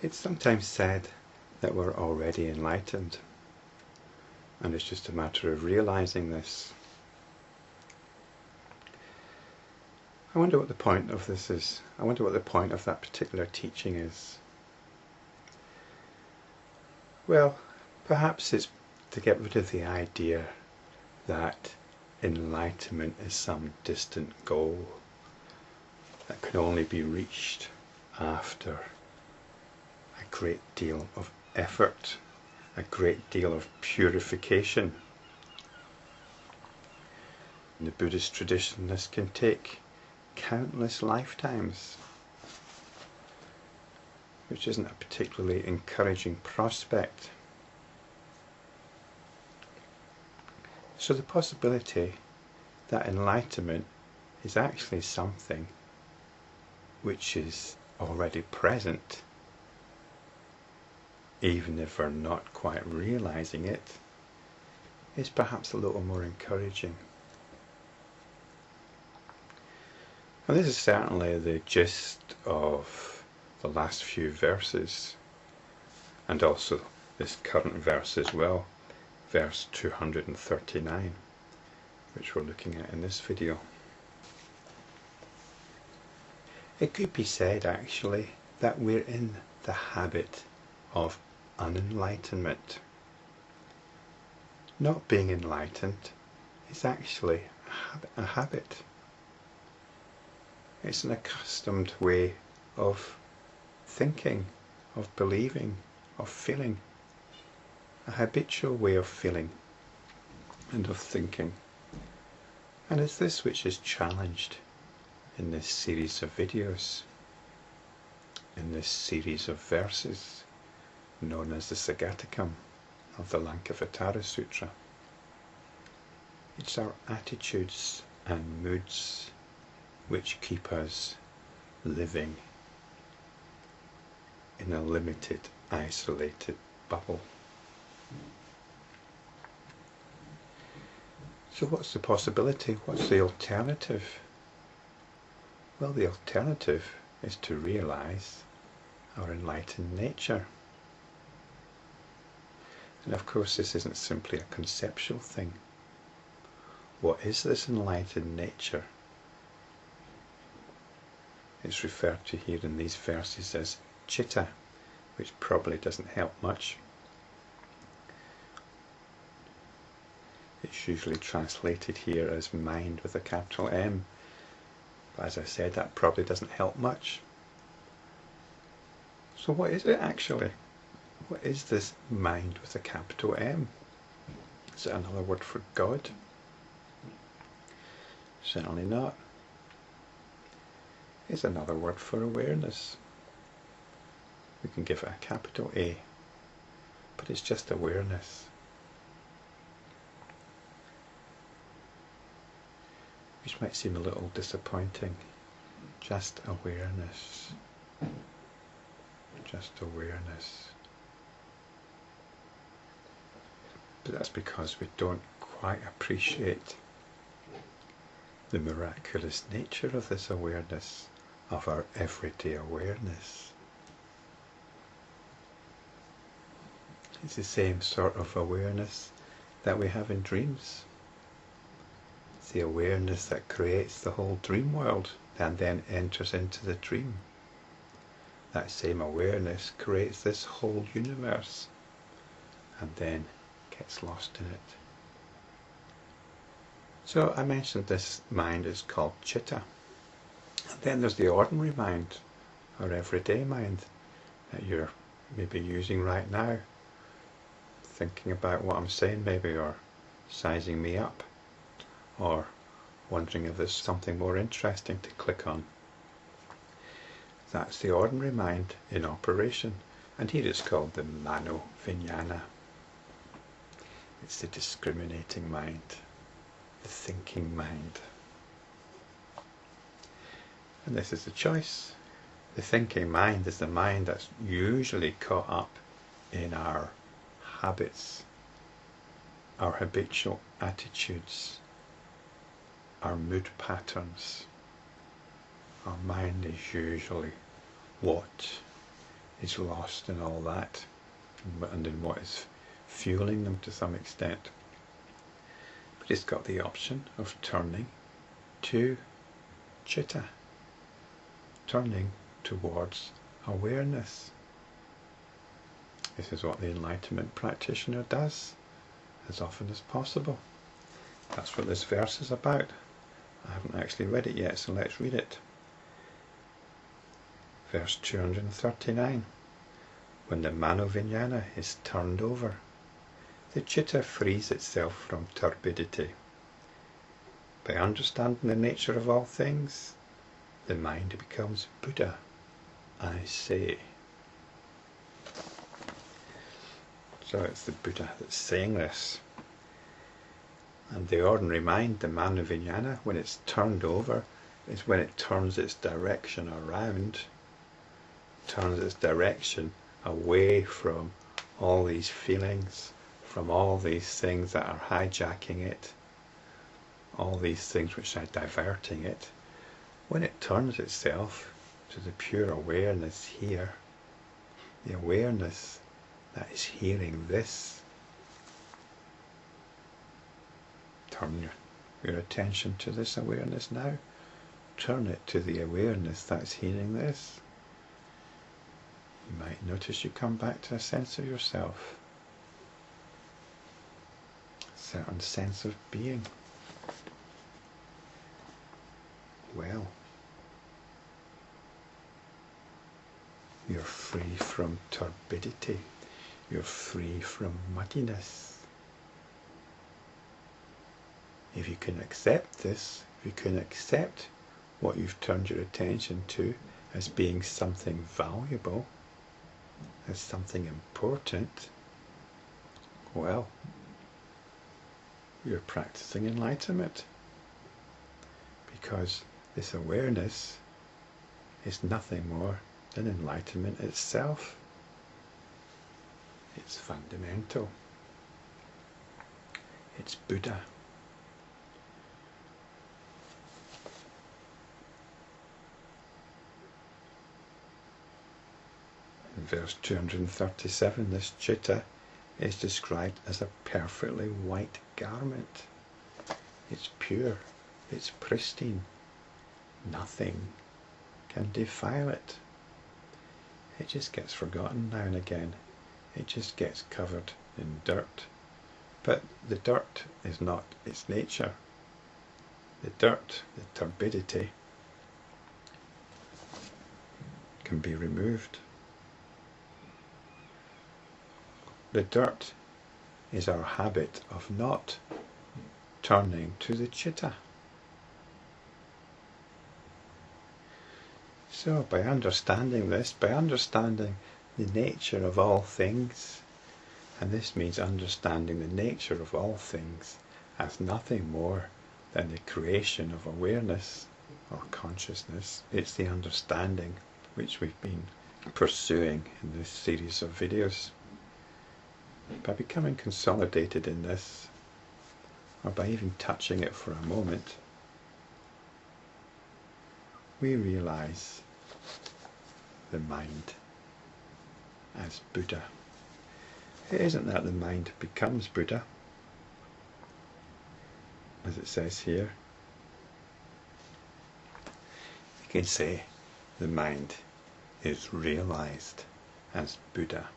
It's sometimes said that we're already enlightened, and it's just a matter of realizing this. I wonder what the point of this is. I wonder what the point of that particular teaching is. Well, perhaps it's to get rid of the idea that enlightenment is some distant goal that can only be reached after a great deal of effort, a great deal of purification. In the Buddhist tradition, this can take countless lifetimes, which isn't a particularly encouraging prospect. So the possibility that enlightenment is actually something which is already present, even if we're not quite realizing it, is perhaps a little more encouraging. And this is certainly the gist of the last few verses, and also this current verse as well, verse 239, which we're looking at in this video. It could be said actually that we're in the habit of unenlightenment. Not being enlightened is actually a habit. It's an accustomed way of thinking, of believing, of feeling. A habitual way of feeling and of thinking. And it's this which is challenged in this series of videos, in this series of verses known as the Sagatakam of the Lankavatara Sutra. It's our attitudes and moods which keep us living in a limited, isolated bubble. So what's the possibility? What's the alternative? Well, the alternative is to realize our enlightened nature. And of course this isn't simply a conceptual thing. What is this enlightened nature? It's referred to here in these verses as Citta, which probably doesn't help much. It's usually translated here as mind with a capital M. But as I said, that probably doesn't help much. So what is it actually? What is this mind with a capital M? Is it another word for God? Certainly not. It's another word for awareness. We can give it a capital A, but it's just awareness. Which might seem a little disappointing. Just awareness. Just awareness. But that's because we don't quite appreciate the miraculous nature of this awareness, of our everyday awareness. It's the same sort of awareness that we have in dreams. It's the awareness that creates the whole dream world and then enters into the dream. That same awareness creates this whole universe and then gets lost in it. So I mentioned this mind is called Citta. And then there's the ordinary mind, our everyday mind, that you're maybe using right now, thinking about what I'm saying maybe, or sizing me up, or wondering if there's something more interesting to click on. That's the ordinary mind in operation, and here it's called the Manovijnana. It's the discriminating mind, the thinking mind. And this is the choice. The thinking mind is the mind that's usually caught up in our habits, our habitual attitudes, our mood patterns. Our mind is usually what is lost in all that, and in what is fueling them to some extent. But it's got the option of turning to Citta, turning towards awareness. This is what the Enlightenment practitioner does as often as possible. That's what this verse is about. I haven't actually read it yet, so let's read it. Verse 239. When the Manovijnana is turned over, the Citta frees itself from turbidity. By understanding the nature of all things, the mind becomes Buddha, I say. So it's the Buddha that's saying this. And the ordinary mind, the Manovijnana, when it's turned over, is when it turns its direction around, turns its direction away from all these feelings, from all these things that are hijacking it, all these things which are diverting it. When it turns itself to the pure awareness here, the awareness that is hearing this, turn your attention to this awareness now. Turn it to the awareness that's hearing this. You might notice you come back to a sense of yourself, a certain sense of being. Well, you're free from turbidity. You're free from muddiness. If you can accept this, if you can accept what you've turned your attention to as being something valuable, as something important, well, you're practicing enlightenment. Because this awareness is nothing more than enlightenment itself. It's fundamental. It's Buddha. In verse 237, this Citta is described as a perfectly white garment. It's pure, it's pristine. Nothing can defile it. It just gets forgotten now and again. It just gets covered in dirt. But the dirt is not its nature. The dirt, the turbidity, can be removed. The dirt is our habit of not turning to the Citta. So by understanding this, by understanding the nature of all things, and this means understanding the nature of all things as nothing more than the creation of awareness or consciousness. It's the understanding which we've been pursuing in this series of videos. By becoming consolidated in this, or by even touching it for a moment, we realize the mind as Buddha. It isn't that the mind becomes Buddha, as it says here. You can say the mind is realized as Buddha.